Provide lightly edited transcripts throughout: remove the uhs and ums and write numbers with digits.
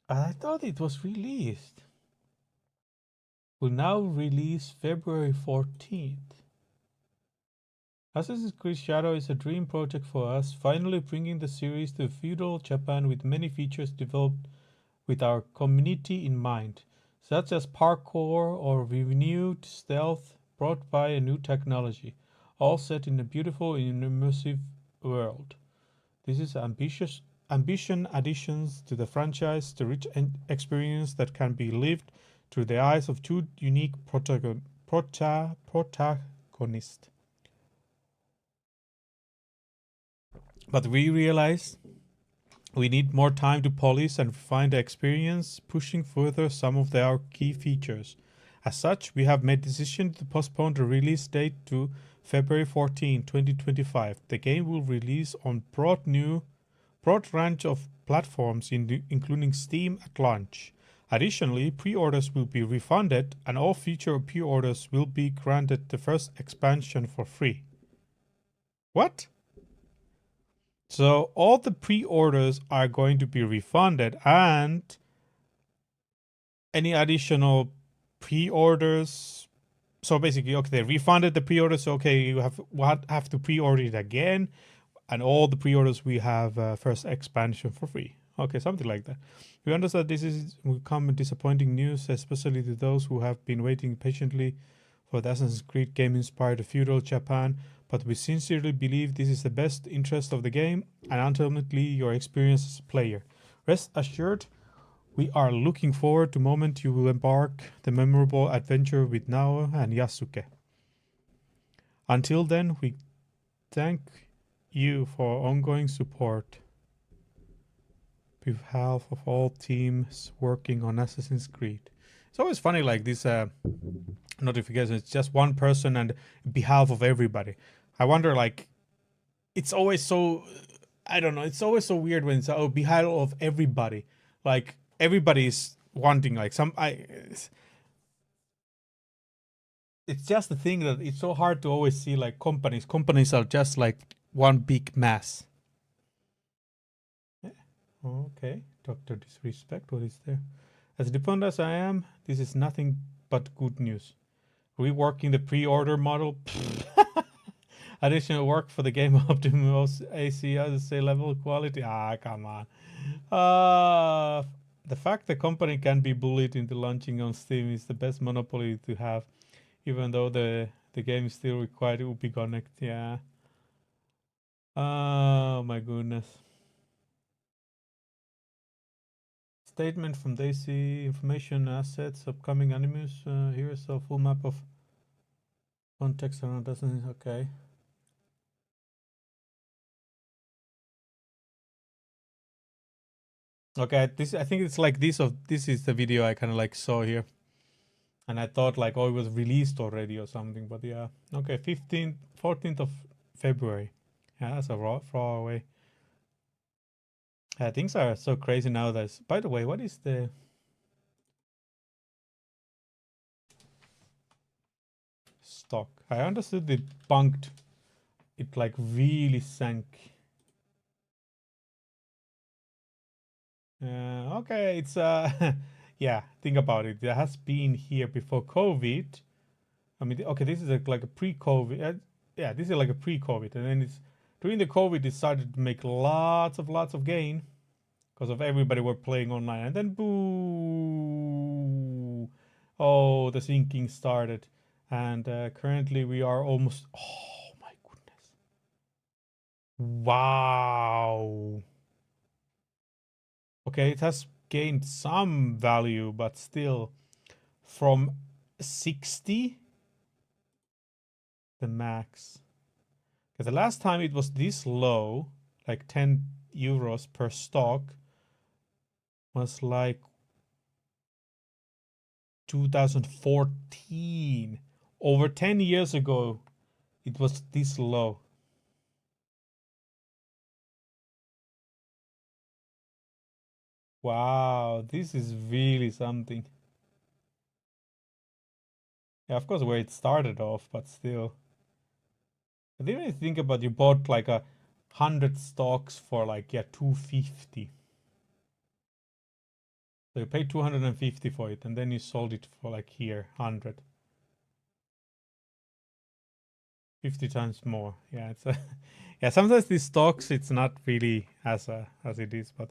I thought it was released. Will now release February 14th. Assassin's Creed Shadow is a dream project for us, finally bringing the series to feudal Japan with many features developed with our community in mind, such as parkour or renewed stealth brought by a new technology, all set in a beautiful and immersive world. This is ambition additions to the franchise, the rich experience that can be lived through the eyes of two unique protagonists. But we realize we need more time to polish and refine the experience, pushing further some of our key features. As such, we have made the decision to postpone the release date to February 14, 2025. The game will release on broad range of platforms including Steam at launch. Additionally, pre-orders will be refunded and all future pre-orders will be granted the first expansion for free. What? So all the pre-orders are going to be refunded and any additional pre-orders. So basically, okay, they refunded the pre-orders. So okay, you have to pre-order it again, and all the pre-orders we have first expansion for free. Okay, something like that. We understand this will come disappointing news, especially to those who have been waiting patiently for the Assassin's Creed game inspired feudal Japan. But we sincerely believe this is the best interest of the game and ultimately your experience as a player. Rest assured, we are looking forward to the moment you will embark the memorable adventure with Nao and Yasuke. Until then, we thank you for ongoing support. Behalf of all teams working on Assassin's Creed. It's always funny like this notification. It's just one person and behalf of everybody. I wonder, like, it's always so, I don't know, it's always so weird when it's behalf of everybody. Like, everybody's wanting, like, it's just the thing that it's so hard to always see, like, companies are just like one big mass. Yeah. Okay, Dr. Disrespect, what is there? As dependent as I am, this is nothing but good news. Reworking the pre-order model. Additional work for the game optimal AC say level quality. Come on. The fact the company can be bullied into launching on Steam is the best monopoly to have, even though the game still required UPI Connect. Yeah. Oh my goodness. Statement from Daisy, information, assets, upcoming animes. Here's a full map of context around doesn't. Okay. Okay, this I think it's like this is the video I kind of like saw here, and I thought like it was released already or something, but yeah. Okay, 14th of February. Yeah, that's a far away. Yeah, things are so crazy nowadays. By the way, what is the stock? I understood it bunked. It like really sank. Okay, it's yeah. Think about it. It has been here before COVID. I mean, okay, this is like a pre-COVID. Yeah, this is like a pre-COVID, and then it's during the COVID it started to make lots of gain because of everybody were playing online, and then boo! Oh, the sinking started, and currently we are almost. Oh my goodness! Wow. Okay, it has gained some value, but still, from 60, the max. Because the last time it was this low, like 10 euros per stock, was like 2014. Over 10 years ago, it was this low. Wow, this is really something. Yeah, of course, where it started off, but still. But even if you think about you bought like 100 stocks for like, yeah, 250. So you paid 250 for it, and then you sold it for like here 100. 50 times more. Yeah, it's a yeah. Sometimes these stocks, it's not really as it is, but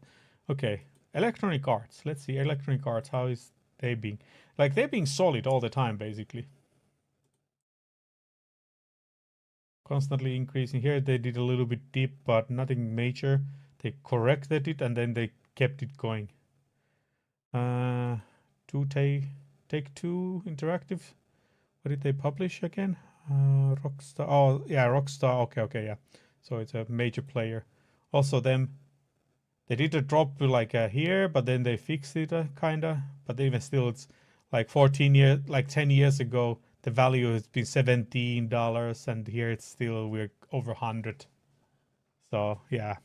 okay. Electronic Arts. Let's see Electronic Arts. How is they being? Like they're being solid all the time, basically. Constantly increasing. Here they did a little bit deep, but nothing major. They corrected it and then they kept it going. To take two interactive. What did they publish again? Rockstar. Oh yeah, Rockstar. Okay, yeah. So it's a major player. Also, them. They did a drop like here, but then they fixed it kinda. But even still, it's like 14 years, like 10 years ago. The value has been $17, and here it's still we're over 100. So yeah,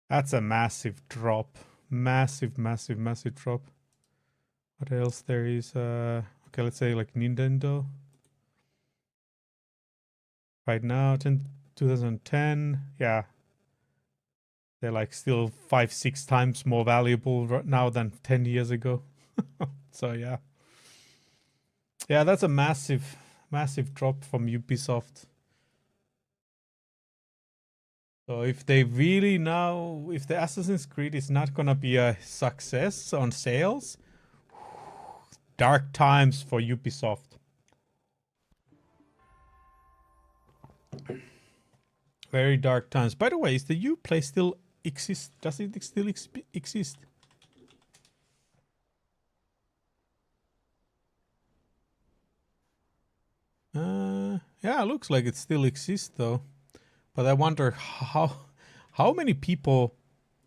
that's a massive drop. Massive drop. What else there is? Okay, let's say like Nintendo. Right now, 2010. Yeah, they're like still 5-6 times more valuable right now than 10 years ago. So yeah. Yeah, that's a massive drop from Ubisoft. So if they really now, if the Assassin's Creed is not gonna be a success on sales, dark times for Ubisoft. Very dark times. By the way, is the Uplay still exist? Does it still exist? Yeah, it looks like it still exists though. But I wonder how many people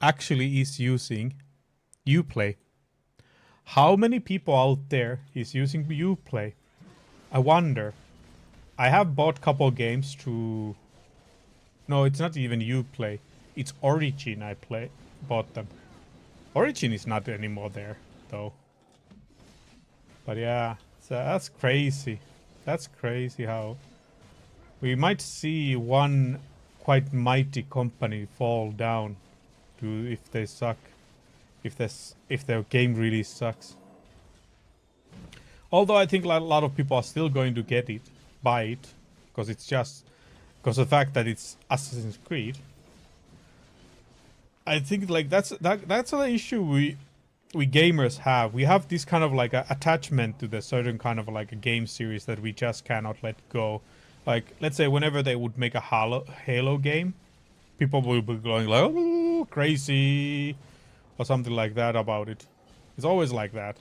actually is using Uplay. How many people out there is using Uplay? I wonder. I have bought couple games to. No, it's not even Uplay. It's Origin. Bought them. Origin is not anymore there though. But yeah, so that's crazy. That's crazy how we might see one quite mighty company fall down to if they suck. If their game really sucks. Although I think a lot of people are still going to buy it, because it's just because of the fact that it's Assassin's Creed. I think like that's an issue we gamers have. We have this kind of like a attachment to the certain kind of like a game series that we just cannot let go. Like let's say whenever they would make a Halo game, people will be going like, oh, crazy, or something like that about it. It's always like that.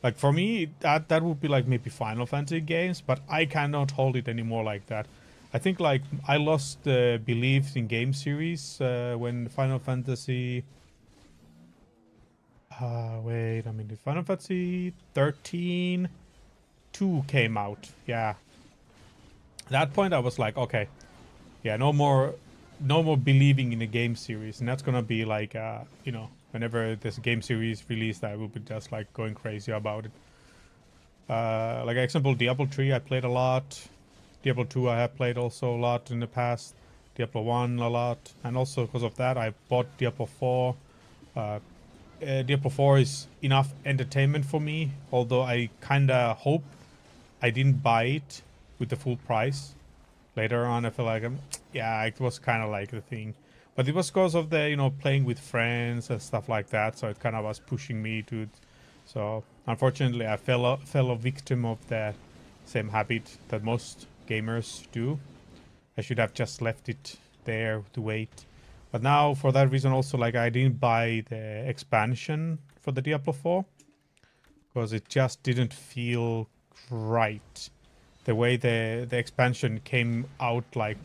Like for me, that would be like maybe Final Fantasy games, but I cannot hold it anymore like that. I think like I lost belief in game series when Final Fantasy. Wait, I mean, the Final Fantasy 13 2 came out. Yeah. At that point, I was like, okay, yeah, no more believing in a game series, and that's gonna be like, whenever this game series released, I will be just like going crazy about it. Like example, Diablo 3, I played a lot. Diablo 2, I have played also a lot in the past. Diablo 1 a lot, and also because of that, I bought Diablo 4. Diablo 4 is enough entertainment for me, although I kinda hope I didn't buy it with the full price. Later on, I feel like, yeah, it was kind of like the thing. But it was because of the, playing with friends and stuff like that, so it kind of was pushing me to. So, unfortunately, I fell a victim of that same habit that most gamers do. I should have just left it there to wait. But now, for that reason, also, like, I didn't buy the expansion for the Diablo 4. Because it just didn't feel right. The way the expansion came out, like,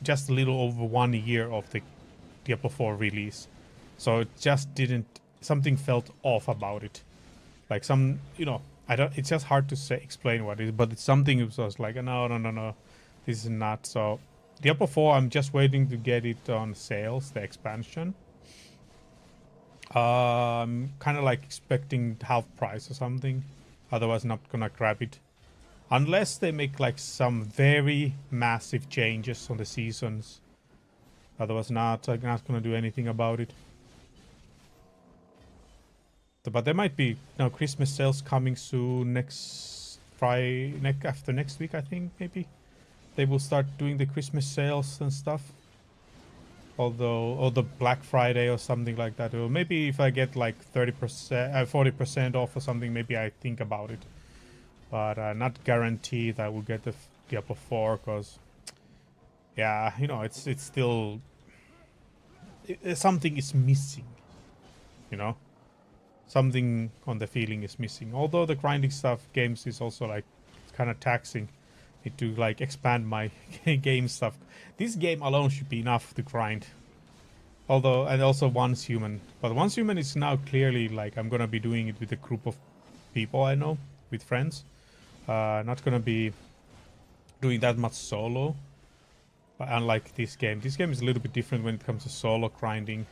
just a little over 1 year of the Diablo 4 release. So it just didn't... Something felt off about it. Like some, I don't... It's just hard to explain what it is, but it's something it was like, no. This is not. So Diablo 4, I'm just waiting to get it on sales, the expansion. I'm kind of like expecting half price or something. Otherwise, not gonna grab it. Unless they make like some very massive changes on the seasons. Otherwise, I'm not gonna do anything about it. But there might be Christmas sales coming soon next Friday, after next week, I think, maybe. They will start doing the Christmas sales and stuff. Although, or the Black Friday or something like that. Or maybe if I get like 30%, 40% off or something, maybe I think about it. But not guaranteed I will get the Diablo 4, because, yeah, it's still... something is missing, Something on the feeling is missing. Although the grinding stuff games is also like kind of taxing. Need to like expand my game stuff. This game alone should be enough to grind. Although, and also Once Human. But Once Human is now clearly like I'm gonna be doing it with a group of people I know, with friends. Not gonna be doing that much solo. But unlike this game is a little bit different when it comes to solo grinding.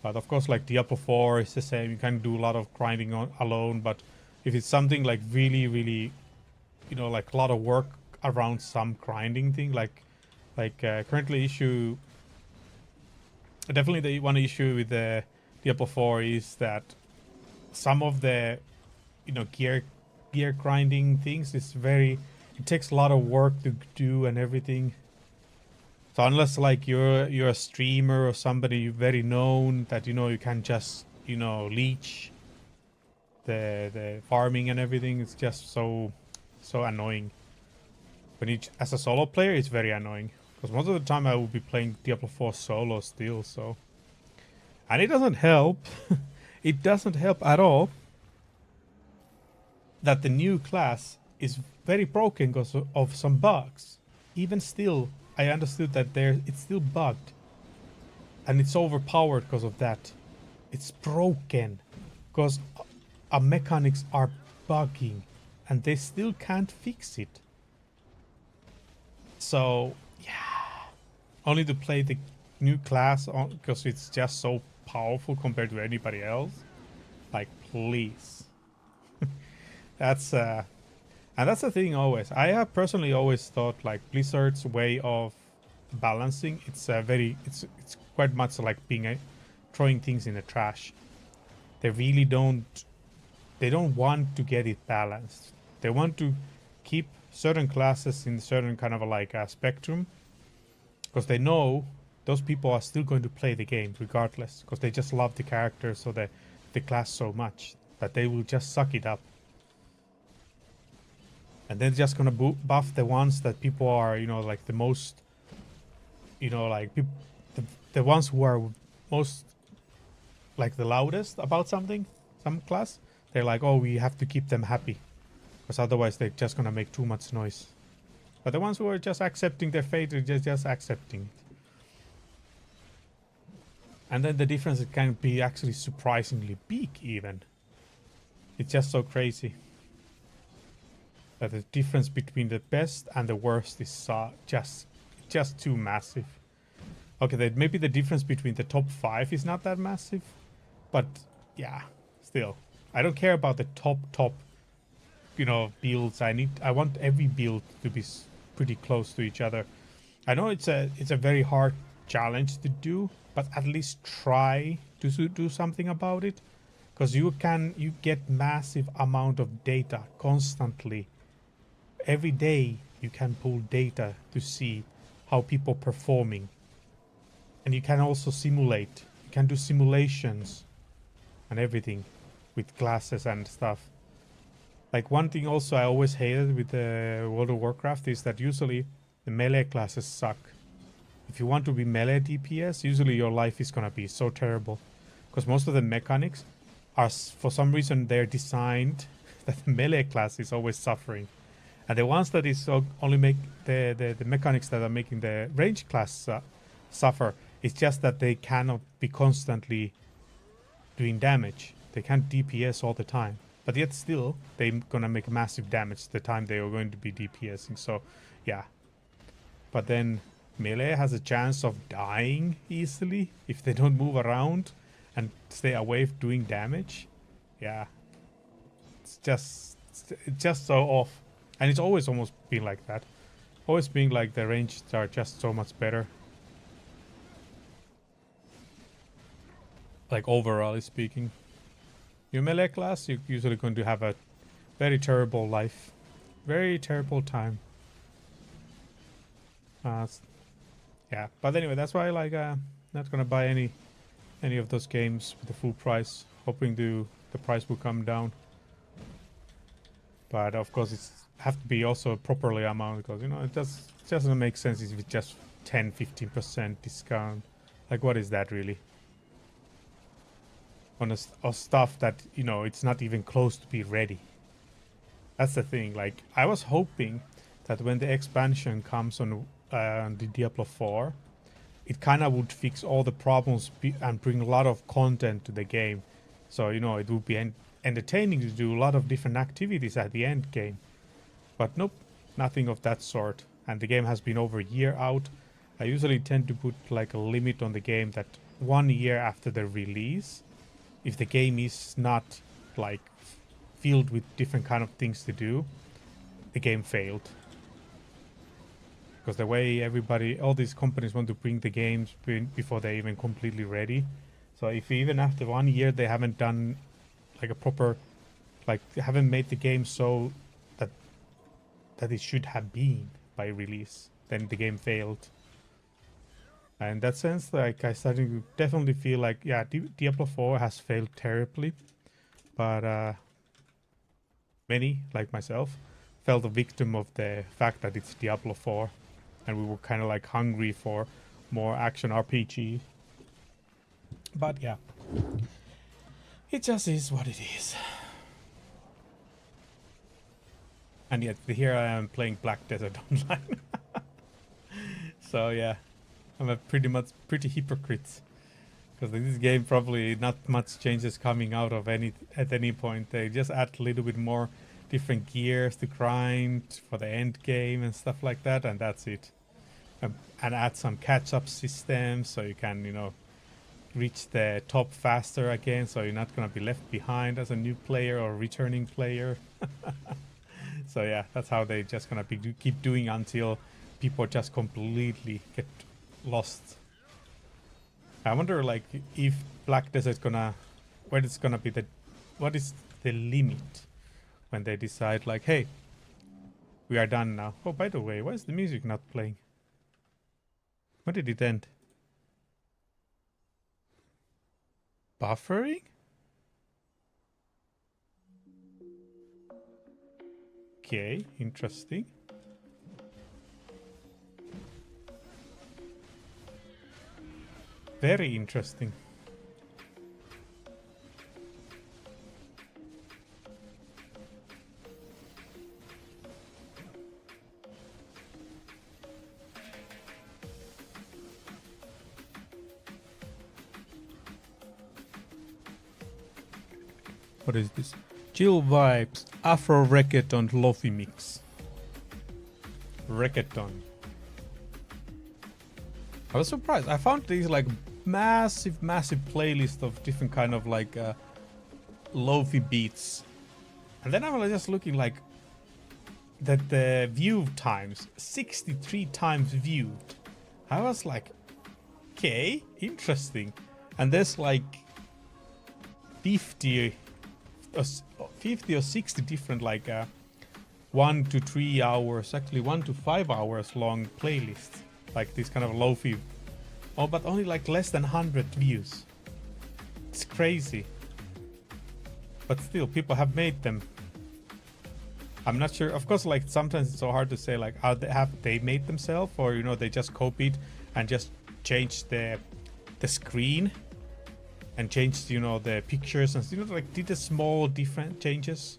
But of course, like Diablo 4 is the same. You can do a lot of grinding alone. But if it's something like really, really, like a lot of work around some grinding thing, like currently issue... Definitely the one issue with the Diablo 4 is that some of the, gear grinding things is very... It takes a lot of work to do and everything. So unless like you're a streamer or somebody very known that you can just leech the farming and everything, it's just so annoying. When as a solo player, it's very annoying because most of the time I will be playing Diablo 4 solo still. So, and it doesn't help. It doesn't help at all that the new class is very broken because of some bugs. Even still, I understood that it's still bugged. And it's overpowered because of that. It's broken. Because our mechanics are bugging. And they still can't fix it. So, yeah. Only to play the new class because it's just so powerful compared to anybody else. Like, please. That's and that's the thing always. I have personally always thought like Blizzard's way of balancing, it's quite much like being throwing things in the trash. They really don't want to get it balanced. They want to keep certain classes in certain kind of like a spectrum because they know those people are still going to play the game regardless because they just love the characters or the class so much that they will just suck it up. And they're just gonna buff the ones that people are, like the most, like the ones who are most, like the loudest about some class. They're like, oh, we have to keep them happy, because otherwise they're just gonna make too much noise. But the ones who are just accepting their fate are just accepting it. And then the difference can be actually surprisingly big, even. It's just so crazy. That the difference between the best and the worst is just too massive. Okay, maybe the difference between the top 5 is not that massive, but yeah, still, I don't care about the top builds. I want every build to be pretty close to each other. I know it's a very hard challenge to do, but at least try to do something about it, because you get massive amount of data constantly. Every day you can pull data to see how people performing. And you can also simulate. You can do simulations and everything with classes and stuff. Like one thing also I always hated with the World of Warcraft is that usually the melee classes suck. If you want to be melee DPS, usually your life is gonna be so terrible. Because most of the mechanics are, for some reason, they're designed that the melee class is always suffering. And the ones that is only make the mechanics that are making the range class suffer, it's just that they cannot be constantly doing damage. They can't DPS all the time. But yet still, they're gonna make massive damage the time they are going to be DPSing. So, yeah. But then melee has a chance of dying easily if they don't move around and stay away from doing damage. Yeah. It's just so off. And it's always almost been like that. Always being like the ranges are just so much better. Like overall speaking. your melee class, you're usually going to have a very terrible life. Very terrible time. Yeah, but anyway, that's why like not gonna buy any of those games with the full price, hoping the price will come down. But of course, it's have to be also properly amount, because you know it doesn't make sense if it's just 10-15% discount. Like, what is that really? On stuff that, you know, it's not even close to be ready. That's the thing. Like, I was hoping that when the expansion comes on the Diablo 4, it kind of would fix all the problems and bring a lot of content to the game. So, you know, it would be entertaining to do a lot of different activities at the end game. But nope, nothing of that sort. And the game has been over a year out. I usually tend to put like a limit on the game that 1 year after the release, if the game is not like filled with different kind of things to do, the game failed. Because the way all these companies want to bring the games before they're even completely ready. So if even after 1 year they haven't done like a proper, like they haven't made the game so that it should have been by release, then the game failed. And in that sense, like I started to definitely feel like, yeah, Diablo 4 has failed terribly, but many, like myself, fell the victim of the fact that it's Diablo 4, and we were kind of like hungry for more action RPG. But yeah, it just is what it is. And yet here I am playing Black Desert Online. So yeah, I'm a pretty hypocrite, because this game probably not much changes coming out of at any point. They just add a little bit more different gears to grind for the end game and stuff like that, and that's it. And add some catch-up systems so you can, you know, reach the top faster again, so you're not gonna be left behind as a new player or returning player. So yeah, that's how they just gonna keep doing until people just completely get lost. I wonder, like, if Black Desert what is the limit when they decide, like, hey, we are done now. Oh, by the way, why is the music not playing? When did it end? Buffering? Okay, interesting. Very interesting. What is this? Chill vibes, Afro reggaeton lofi mix. Reggaeton. I was surprised. I found these like massive playlist of different kind of like lofi beats, and then I was just looking like that the view times 63 times viewed. I was like, okay, interesting. And there's like 50 or 60 different like 1 to 3 hours, actually 1 to 5 hours long playlists, like this kind of lofi. Oh, but only like less than 100 views. It's crazy. But still, people have made them. I'm not sure. Of course, like sometimes it's so hard to say, like, have they made themselves, or you know, they just copied and just changed the screen and changed, you know, the pictures and, you know, like did the small different changes.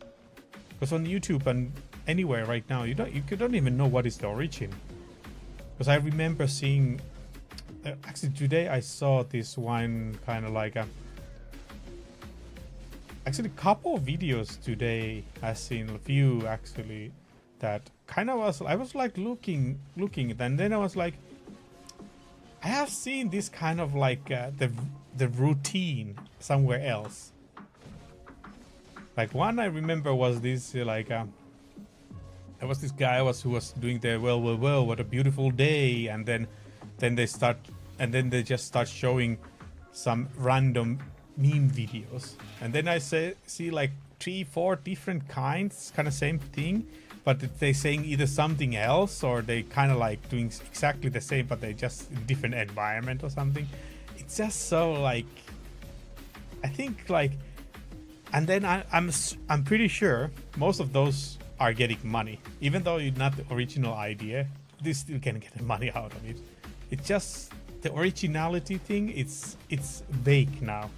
Because on YouTube and anywhere right now, you don't even know what is the origin. Because I remember seeing. Actually, today I saw this one kind of like actually a couple of videos today. I've seen a few actually that kind of I was like looking, and then I was like, I have seen this kind of like the routine somewhere else. Like one I remember was this like there was this guy who was doing the well, what a beautiful day, and then they just start showing some random meme videos, and then I see like 3-4 different kinds, kind of same thing, but they saying either something else or they kind of like doing exactly the same, but they just in different environment or something. It's just so like, I think like, and then I'm pretty sure most of those are getting money, even though you're not the original idea. They still can get money out of it. It's just the originality thing. It's vague now.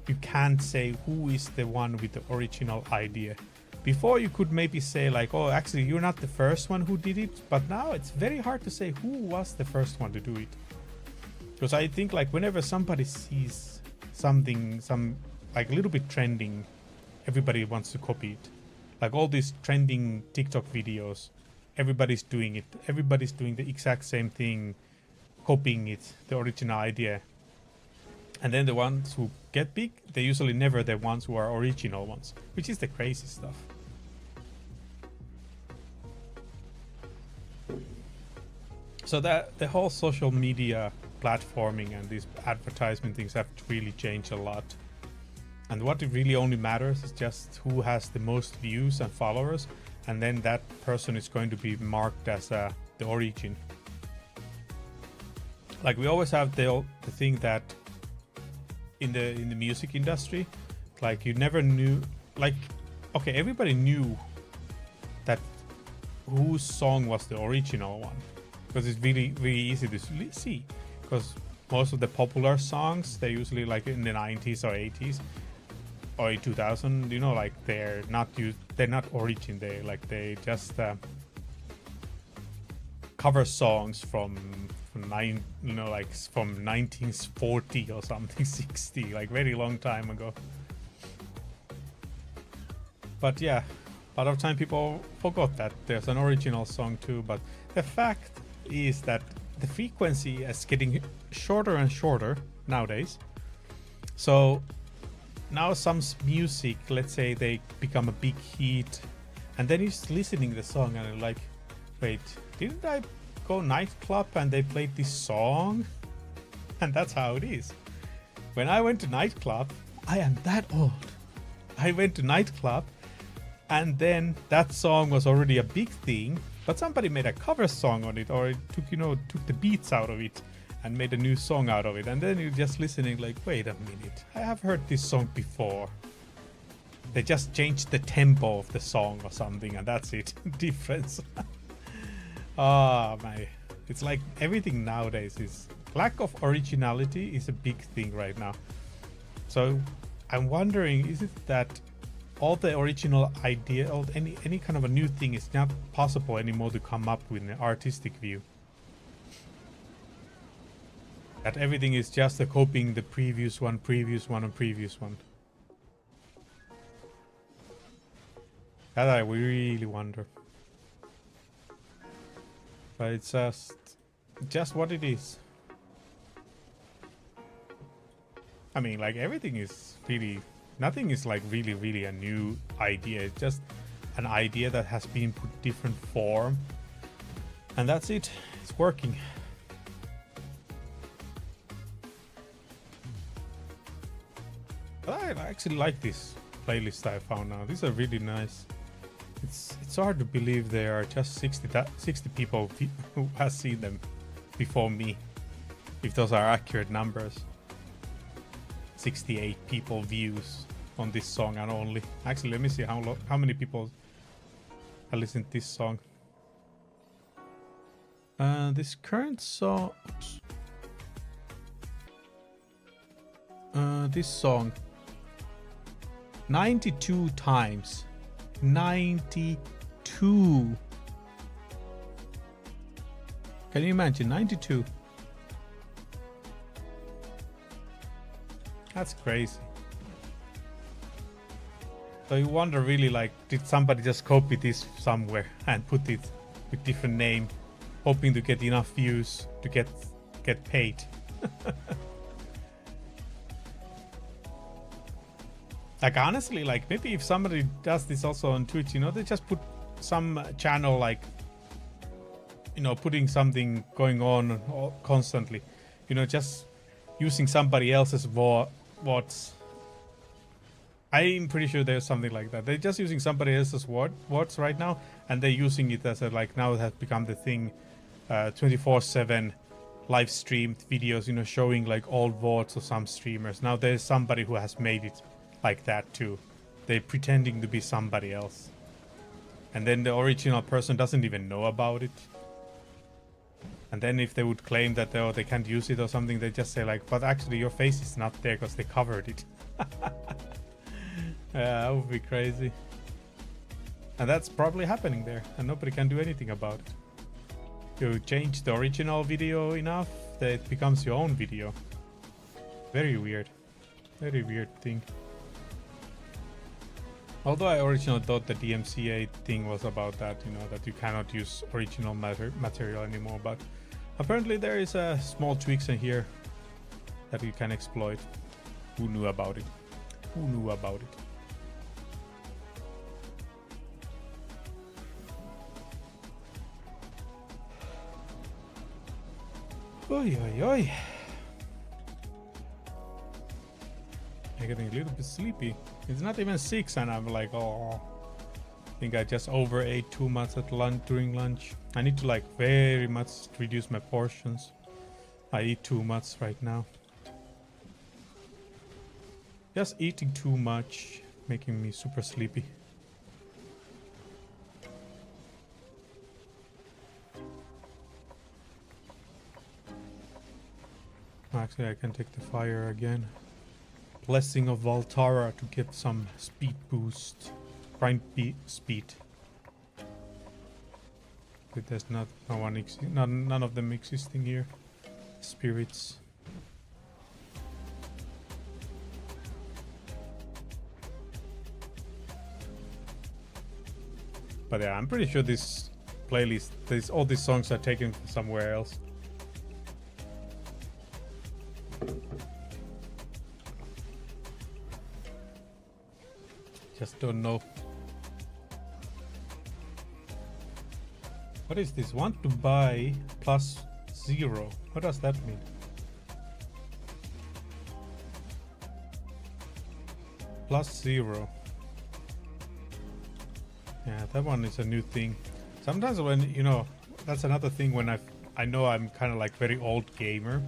You can't say who is the one with the original idea. Before you could maybe say like, oh, actually you're not the first one who did it, but now it's very hard to say who was the first one to do it. Because I think like whenever somebody sees something, some like a little bit trending, everybody wants to copy it. Like all these trending TikTok videos, everybody's doing it. Everybody's doing the exact same thing, copying it, the original idea. And then the ones who get big, they're usually never the ones who are original ones, which is the crazy stuff. So that the whole social media platforming and these advertisement things have really changed a lot. And what it really only matters is just who has the most views and followers, and then that person is going to be marked as the origin. Like we always have the thing that in the music industry, like you never knew, like, okay, everybody knew that whose song was the original one, because it's really easy to see, because most of the popular songs, they're usually like in the 90s or 80s or in 2000, you know, like they're not origin, they just cover songs from 1940 or something, 60, like very long time ago. But yeah, a lot of time people forgot that there's an original song too. But the fact is that the frequency is getting shorter and shorter nowadays. So now some music, let's say they become a big hit, and then you're listening the song and you're like, wait, didn't I go nightclub and they played this song? And that's how it is. When I went to nightclub, I am that old. I went to nightclub and then that song was already a big thing, but somebody made a cover song on it, or it took the beats out of it and made a new song out of it. And then you're just listening like, wait a minute, I have heard this song before. They just changed the tempo of the song or something, and that's it. Difference. Oh my, it's like everything nowadays is lack of originality is a big thing right now. So I'm wondering, is it that all the original idea, or any kind of a new thing is not possible anymore to come up with an artistic view? That everything is just a copying the previous one, and previous one. That I really wonder. But it's just what it is. I mean, like everything is really, nothing is like really a new idea. It's just an idea that has been put different form, and that's it. It's working. But I actually like this playlist I found now. These are really nice. It's hard to believe there are just 60 people who has seen them before me, if those are accurate numbers. 68 people views on this song, and only actually let me see how many people have listened to this song. This current song, this song 92 times. 92. Can you imagine? 92. That's crazy. So you wonder really, like, did somebody just copy this somewhere and put it with different name, hoping to get enough views to get paid? Like honestly, like maybe if somebody does this also on Twitch, they just put some channel, like, putting something going on constantly, just using somebody else's votes I'm pretty sure there's something like that. They're just using somebody else's words right now, and they're using it as a, like, now it has become the thing, 24/7 live streamed videos, you know, showing like old VODs of some streamers. Now there's somebody who has made it like that too. They're pretending to be somebody else. And then the original person doesn't even know about it. And then if they would claim that they can't use it or something, they just say like, but actually your face is not there because they covered it. Yeah, that would be crazy. And that's probably happening there, and nobody can do anything about it. You change the original video enough that it becomes your own video. Very weird. Very weird thing. Although I originally thought the DMCA thing was about that, you know, that you cannot use original material anymore, but apparently there is a small tweaks in here that you can exploit. Who knew about it? Who knew about it? Oi, oi, oi. I'm getting a little bit sleepy. It's not even 6 and I'm like, oh. I think I just overate too much at lunch, during lunch. I need to like very much reduce my portions. I eat too much right now. Just eating too much, making me super sleepy. Actually, I can take the fire again. Blessing of Valtara to get some speed boost. Grind speed. But there's none of them existing here. Spirits. But yeah, I'm pretty sure this playlist, all these songs are taken from somewhere else. Just don't know. What is this? Want to buy +0. What does that mean? +0. Yeah, that one is a new thing. Sometimes when, you know, that's another thing when I know I'm kind of like very old gamer.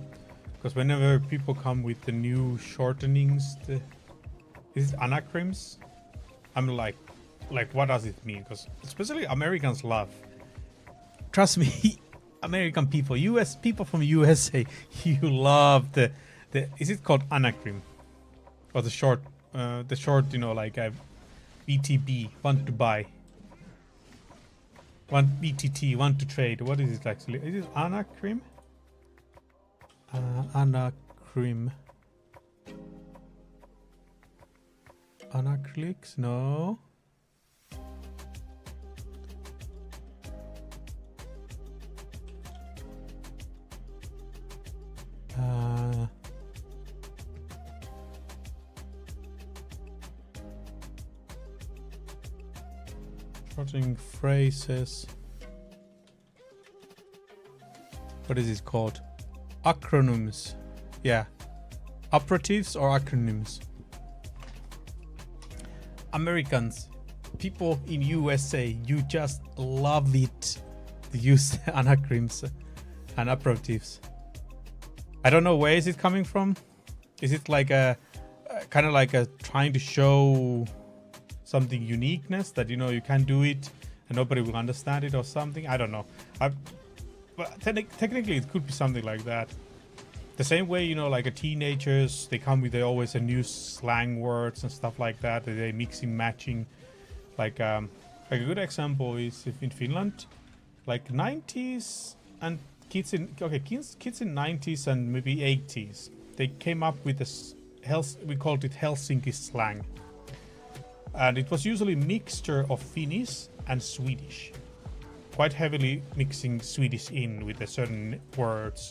Because whenever people come with the new shortenings, is it anagrams? I'm like what does it mean? Because especially Americans love. Trust me, American people, US people from USA, you love the is it called anagram? Or the short, you know, like BTB, want to buy. Want BTT, want to trade. What is it actually? Is it anagram? Anagram. Anaclics? No. Shortening phrases. What is it called? Acronyms. Yeah. Operatives or acronyms? Americans, people in USA, you just love it to use anagrams and operatives. I don't know, where is it coming from? Is it like a kind of like a trying to show something uniqueness that, you know, you can do it and nobody will understand it or something? I don't know. But technically it could be something like that. The same way, you know, like teenagers, they come with always a new slang words and stuff like that. They mixing, matching. Like a good example is if in Finland, like 90s and kids in 90s and maybe 80s, they came up with this we called it Helsinki slang, and it was usually a mixture of Finnish and Swedish, quite heavily mixing Swedish in with the certain words.